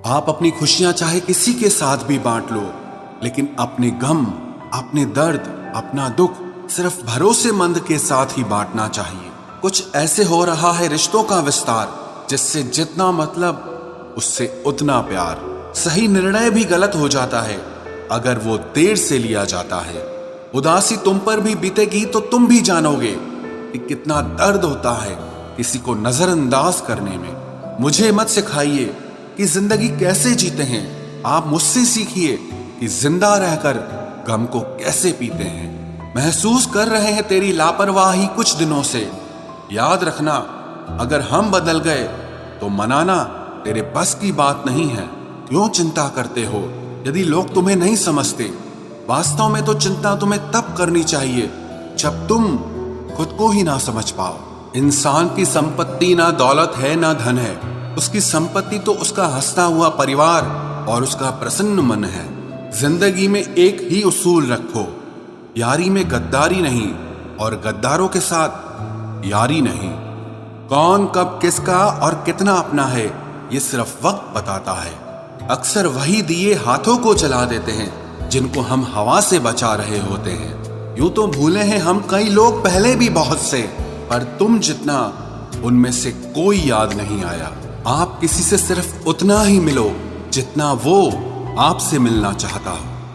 आप अपनी खुशियां चाहे किसी के साथ भी बांट लो, लेकिन अपने गम, अपने दर्द, अपना दुख सिर्फ भरोसेमंद के साथ ही बांटना चाहिए। कुछ ऐसे हो रहा है रिश्तों का विस्तार, जिससे जितना मतलब उससे उतना प्यार। सही निर्णय भी गलत हो जाता है अगर वो देर से लिया जाता है। उदासी तुम पर भी बीतेगी तो तुम भी जानोगे कि कितना दर्द होता है किसी को नजरअंदाज करने में। मुझे मत सिखाइए कि जिंदगी कैसे जीते हैं, आप मुझसे सीखिए कि जिंदा रहकर गम को कैसे पीते हैं। महसूस कर रहे हैं तेरी लापरवाही कुछ दिनों से। याद रखना, अगर हम बदल गए तो मनाना तेरे बस की बात नहीं है। क्यों चिंता करते हो यदि लोग तुम्हें नहीं समझते? वास्तव में तो चिंता तुम्हें तब करनी चाहिए जब तुम खुद को ही ना समझ पाओ। इंसान की संपत्ति ना दौलत है ना धन है, उसकी संपत्ति तो उसका हंसता हुआ परिवार और उसका प्रसन्न मन है। जिंदगी में एक ही उसूल रखो, यारी में गद्दारी नहीं और गद्दारों के साथ यारी नहीं। कौन कब किसका और कितना अपना है ये सिर्फ वक्त बताता है। अक्सर वही दिए हाथों को जला देते हैं जिनको हम हवा से बचा रहे होते हैं। यूं तो भूले हैं हम कई लोग पहले भी बहुत से, पर तुम जितना उनमें से कोई याद नहीं आया। आप किसी से सिर्फ उतना ही मिलो जितना वो आपसे मिलना चाहता।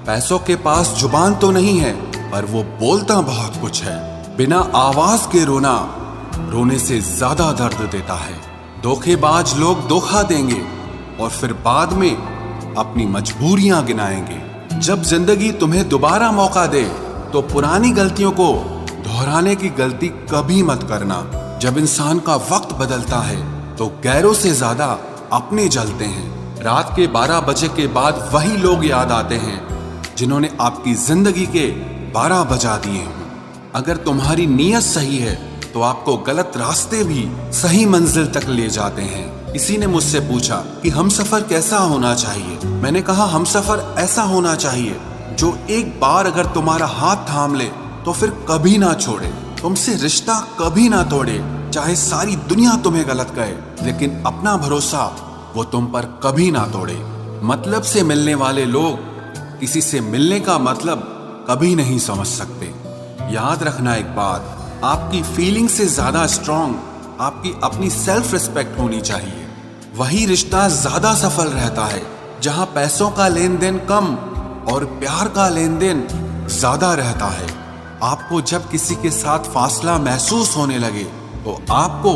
पैसों के पास जुबान तो नहीं है, पर वो बोलता बहुत कुछ है। बिना आवाज के रोना रोने से ज्यादा दर्द देता है। धोखेबाज लोग धोखा देंगे और फिर बाद में अपनी मजबूरियां गिनाएंगे। जब जिंदगी तुम्हें दोबारा मौका दे तो पुरानी गलतियों को दोहराने की गलती कभी मत करना। जब इंसान का वक्त बदलता है तो गैरों से ज्यादा अपने जलते हैं। रात के 12 बजे के बाद वही लोग याद आते हैं जिन्होंने आपकी जिंदगी के 12 बजा दिए हों। अगर तुम्हारी नीयत सही है तो आपको गलत रास्ते भी सही मंजिल तक ले जाते हैं। किसी ने मुझसे पूछा कि हमसफर कैसा होना चाहिए। मैंने कहा हमसफर ऐसा होना चाहिए जो एक बार अगर तुम्हारा हाथ थाम ले तो फिर कभी ना छोड़े, तुमसे रिश्ता कभी ना तोड़े। चाहे सारी दुनिया तुम्हें गलत कहे, लेकिन अपना भरोसा वो तुम पर कभी ना तोड़े। मतलब से मिलने वाले लोग किसी से मिलने का मतलब कभी नहीं समझ सकते। याद रखना एक बात, आपकी फीलिंग से ज्यादा स्ट्रांग आपकी अपनी सेल्फ रिस्पेक्ट होनी चाहिए। वही रिश्ता ज्यादा सफल रहता है जहां पैसों का लेन देन कम और प्यार का लेन देन ज्यादा रहता है। आपको जब किसी के साथ फासला महसूस होने लगे तो आपको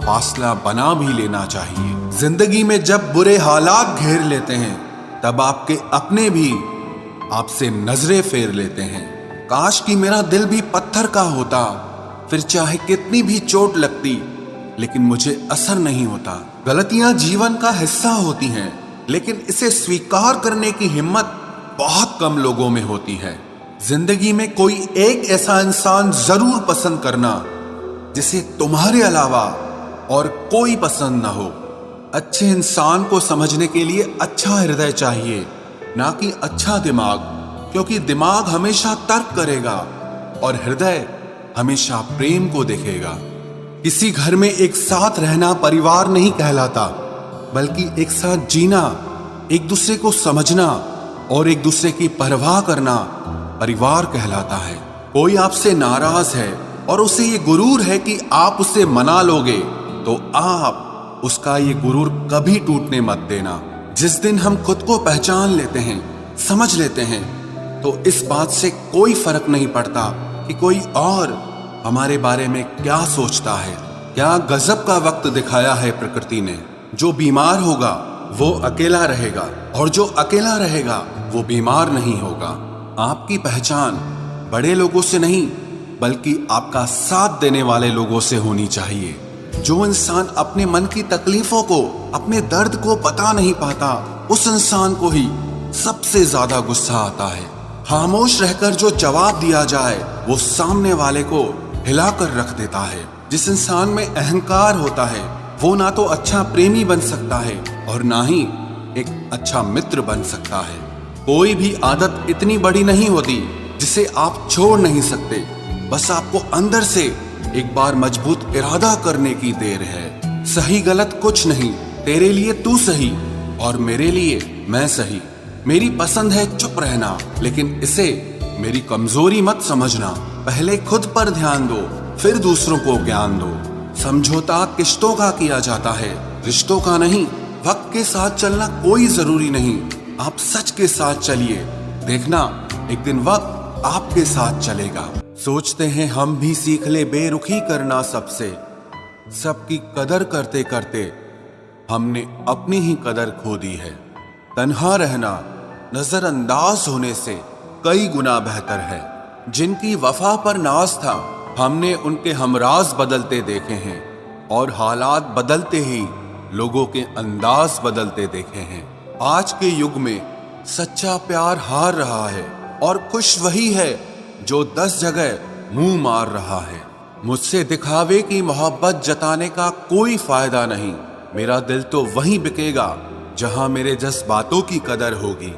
फासला बना भी लेना चाहिए। जिंदगी में जब बुरे हालात घेर लेते हैं तब आपके अपने भी आपसे नजरें फेर लेते हैं। काश कि मेरा दिल भी पत्थर का होता, फिर चाहे कितनी भी चोट लगती लेकिन मुझे असर नहीं होता। गलतियां जीवन का हिस्सा होती हैं, लेकिन इसे स्वीकार करने की हिम्मत बहुत कम लोगों में होती है। जिंदगी में कोई एक ऐसा इंसान जरूर पसंद करना जिसे तुम्हारे अलावा और कोई पसंद ना हो। अच्छे इंसान को समझने के लिए अच्छा हृदय चाहिए, ना कि अच्छा दिमाग, क्योंकि दिमाग हमेशा तर्क करेगा और हृदय हमेशा प्रेम को देखेगा। किसी घर में एक साथ रहना परिवार नहीं कहलाता, बल्कि एक साथ जीना, एक दूसरे को समझना और एक दूसरे की परवाह करना परिवार कहलाता है। कोई आपसे नाराज है और उसे ये गुरूर है कि आप उसे मना लोगे, तो आप उसका ये गुरूर कभी टूटने मत देना। जिस दिन हम खुद को पहचान लेते हैं, समझ लेते हैं, तो इस बात से कोई फर्क नहीं पड़ता कि कोई और हमारे बारे में क्या सोचता है। क्या गजब का वक्त दिखाया है प्रकृति ने। जो बीमार होगा वो अकेला रहेगा और जो अकेला रहेगा वो बीमार नहीं होगा। आपकी पहचान बड़े लोगों से नहीं, बल्कि आपका साथ देने वाले लोगों से होनी चाहिए। जो इंसान अपने मन की तकलीफों को, अपने दर्द को बता नहीं पाता, उस इंसान को ही सबसे ज्यादा गुस्सा आता है। खामोश रहकर जो जवाब दिया जाए वो सामने वाले को हिलाकर रख देता है। जिस इंसान में अहंकार होता है वो ना तो अच्छा प्रेमी बन सकता है और ना ही एक अच्छा मित्र बन सकता है। कोई भी आदत इतनी बड़ी नहीं होती जिसे आप छोड़ नहीं सकते, बस आपको अंदर से एक बार मजबूत इरादा करने की देर है। सही गलत कुछ नहीं, तेरे लिए तू सही और मेरे लिए मैं सही। मेरी पसंद है चुप रहना, लेकिन इसे मेरी कमजोरी मत समझना। पहले खुद पर ध्यान दो, फिर दूसरों को ज्ञान दो। समझौता किश्तों का किया जाता है, रिश्तों का नहीं। वक्त के साथ चलना कोई जरूरी नहीं, आप सच के साथ चलिए। देखना एक दिन वक्त आपके साथ चलेगा। सोचते हैं हम भी सीख ले बेरुखी करना सबसे। सबकी कदर करते करते हमने अपनी ही कदर खो दी है। तन्हा रहना नजरअंदाज होने से कई गुना बेहतर है। जिनकी वफा पर नाज था, हमने उनके हमराज बदलते देखे हैं, और हालात बदलते ही लोगों के अंदाज बदलते देखे हैं। आज के युग में सच्चा प्यार हार रहा है, और खुश वही है जो 10 जगह मुंह मार रहा है। मुझसे दिखावे की मोहब्बत जताने का कोई फायदा नहीं। मेरा दिल तो वहीं बिकेगा जहां मेरे जज्बातों की कदर होगी।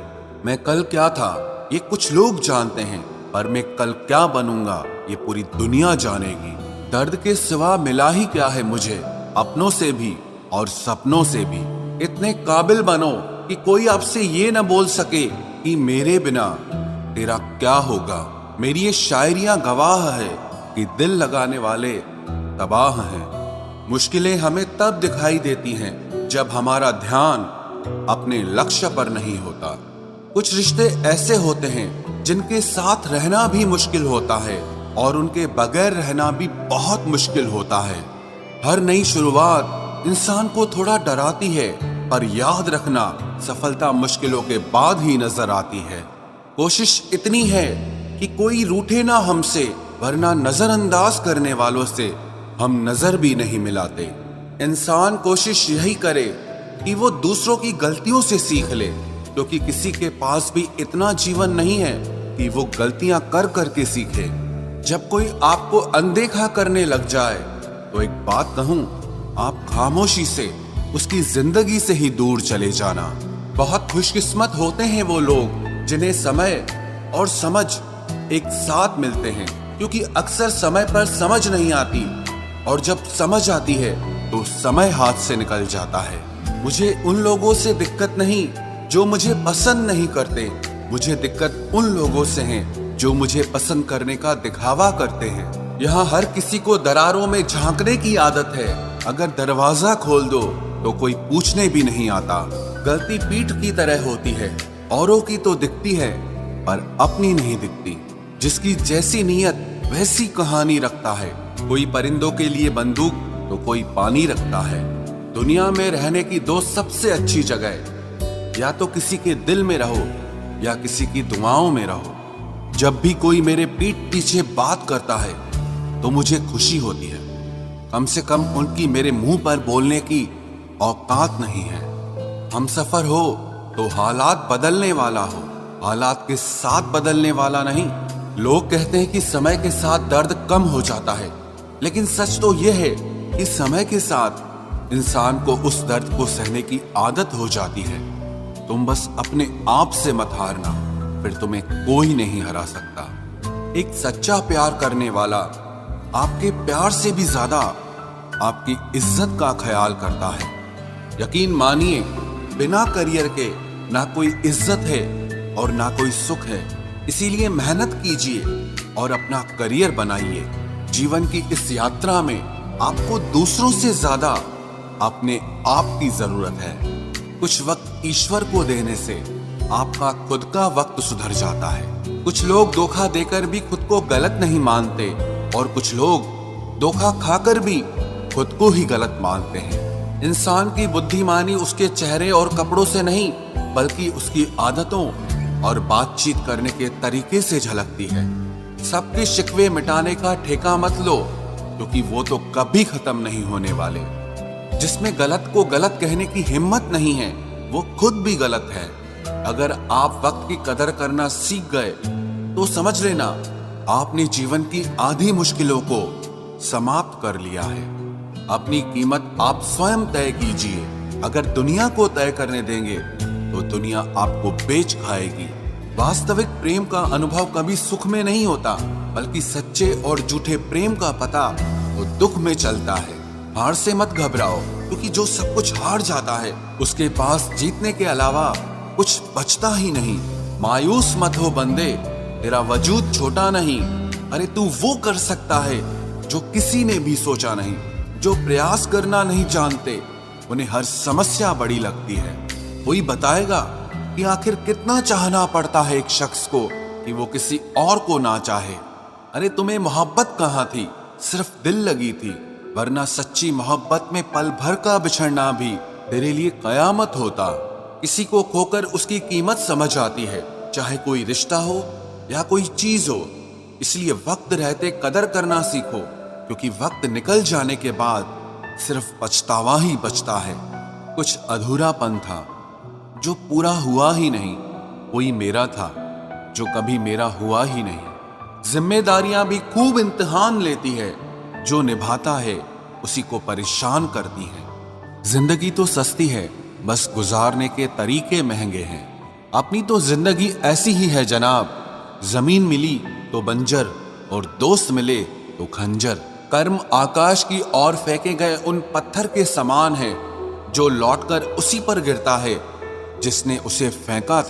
मैं कल क्या था ये कुछ लोग जानते हैं, पर मैं कल क्या बनूंगा ये पूरी दुनिया जानेगी। दर्द के सिवा मिला ही क्या है मुझे, अपनों से भी और सपनों से भी। इतने काबिल बनो कि कोई आपसे ये न बोल सके कि मेरे बिना तेरा क्या होगा। मेरी ये शायरियां गवाह है कि दिल लगाने वाले तबाह हैं। मुश्किलें हमें तब दिखाई देती हैं जब हमारा ध्यान अपने लक्ष्य पर नहीं होता। कुछ रिश्ते ऐसे होते हैं जिनके साथ रहना भी मुश्किल होता है, और उनके बगैर रहना भी बहुत मुश्किल होता है। हर नई शुरुआत इंसान को थोड़ा डराती है, पर याद रखना सफलता मुश्किलों के बाद ही नजर आती है। कोशिश इतनी है कि कोई रूठे ना हमसे, वरना नजरअंदाज करने वालों से हम नजर भी नहीं मिलाते। इंसान कोशिश यही करे कि वो दूसरों की गलतियों से सीख ले, क्योंकि किसी के पास भी इतना जीवन नहीं है कि वो गलतियां कर करके सीखे। जब कोई आपको अनदेखा करने लग जाए तो एक बात कहूं, आप खामोशी से उसकी जिंदगी से ही दूर चले जाना। बहुत खुशकिस्मत होते हैं वो लोग जिन्हें समय और समझ एक साथ मिलते हैं, क्योंकि अक्सर समय पर समझ नहीं आती, और जब समझ आती है तो समय हाथ से निकल जाता है। मुझे उन लोगों से दिक्कत नहीं जो मुझे पसंद नहीं करते, मुझे दिक्कत उन लोगों से है जो मुझे पसंद करने का दिखावा करते हैं। यहाँ हर किसी को दरारों में झांकने की आदत है। अगर दरवाजा खोल दो तो कोई पूछने भी नहीं आता। गलती पीठ की तरह होती है, औरों की तो दिखती है पर अपनी नहीं दिखती। जिसकी जैसी नीयत वैसी कहानी रखता है। कोई परिंदों के लिए बंदूक तो कोई पानी रखता है। दुनिया में रहने की दो सबसे अच्छी जगह, या तो किसी के दिल में रहो या किसी की दुआओं में रहो। जब भी कोई मेरे पीठ पीछे बात करता है तो मुझे खुशी होती है। कम से कम उनकी मेरे मुंह पर बोलने की औकात नहीं है। हम सफर हो तो हालात बदलने वाला हो, हालात के साथ बदलने वाला नहीं। लोग कहते हैं कि समय के साथ दर्द कम हो जाता है, लेकिन सच तो यह है कि समय के साथ इंसान को उस दर्द को सहने की आदत हो जाती है। तुम बस अपने आप से मत हारना, फिर तुम्हें कोई नहीं हरा सकता। एक सच्चा प्यार करने वाला आपके प्यार से भी ज्यादा आपकी इज्जत का ख्याल करता है। यकीन मानिए, बिना करियर के ना कोई इज्जत है और ना कोई सुख है। इसीलिए मेहनत कीजिए और अपना करियर बनाइए। जीवन की इस यात्रा में आपको दूसरों से ज्यादा अपने आप की जरूरत है। कुछ वक्त ईश्वर को देने से आपका खुद का वक्त सुधर जाता है। कुछ लोग धोखा देकर भी खुद को गलत नहीं मानते, और कुछ लोग धोखा खाकर भी खुद को ही गलत मानते हैं। इंसान की बुद्धिमानी उसके चेहरे और कपड़ों से नहीं, बल्कि उसकी आदतों और बातचीत करने के तरीके से झलकती है। सबके शिकवे मिटाने का ठेका मत लो, क्योंकि वो तो कभी खत्म नहीं होने वाले। जिसमें गलत को गलत कहने की हिम्मत नहीं है, वो खुद भी गलत है। अगर आप वक्त की कदर करना सीख गए तो समझ लेना आपने जीवन की आधी मुश्किलों को समाप्त कर लिया है। अपनी कीमत आप स्वयं तय कीजिए। अगर दुनिया को तय करने देंगे तो दुनिया आपको बेच खाएगी। वास्तविक प्रेम का अनुभव कभी सुख में नहीं होता, बल्कि सच्चे और झूठे प्रेम का पता तो दुख में चलता है। हार से मत घबराओ, क्योंकि जो सब कुछ हार जाता है उसके पास जीतने के अलावा कुछ बचता ही नहीं। मायूस मत हो बंदे, तेरा वजूद छोटा नहीं। अरे तू वो कर सकता है जो किसी ने भी सोचा नहीं। जो प्रयास करना नहीं जानते उन्हें हर समस्या बड़ी लगती है। कोई बताएगा कि आखिर कितना चाहना पड़ता है एक शख्स को कि वो किसी और को ना चाहे। अरे तुम्हें मोहब्बत कहाँ थी, सिर्फ दिल लगी थी, वरना सच्ची मोहब्बत में पल भर का बिछड़ना भी तेरे लिए कयामत होता। किसी को खोकर उसकी कीमत समझ आती है, चाहे कोई रिश्ता हो या कोई चीज हो। इसलिए वक्त रहते कदर करना सीखो, क्योंकि वक्त निकल जाने के बाद सिर्फ पछतावा ही बचता है। कुछ अधूरापन था जो पूरा हुआ ही नहीं। कोई मेरा था जो कभी मेरा हुआ ही नहीं। जिम्मेदारियां भी खूब इम्तिहान लेती है, जो निभाता है उसी को परेशान करती है। जिंदगी तो सस्ती है, बस गुजारने के तरीके महंगे हैं। अपनी तो जिंदगी ऐसी ही है जनाब, जमीन मिली तो बंजर और दोस्त मिले तो खंजर। कर्म आकाश की ओर फेंके गए उन पत्थर के समान है, जो लौटकर उसी पर गिरता है जिसने उसे फेंका था।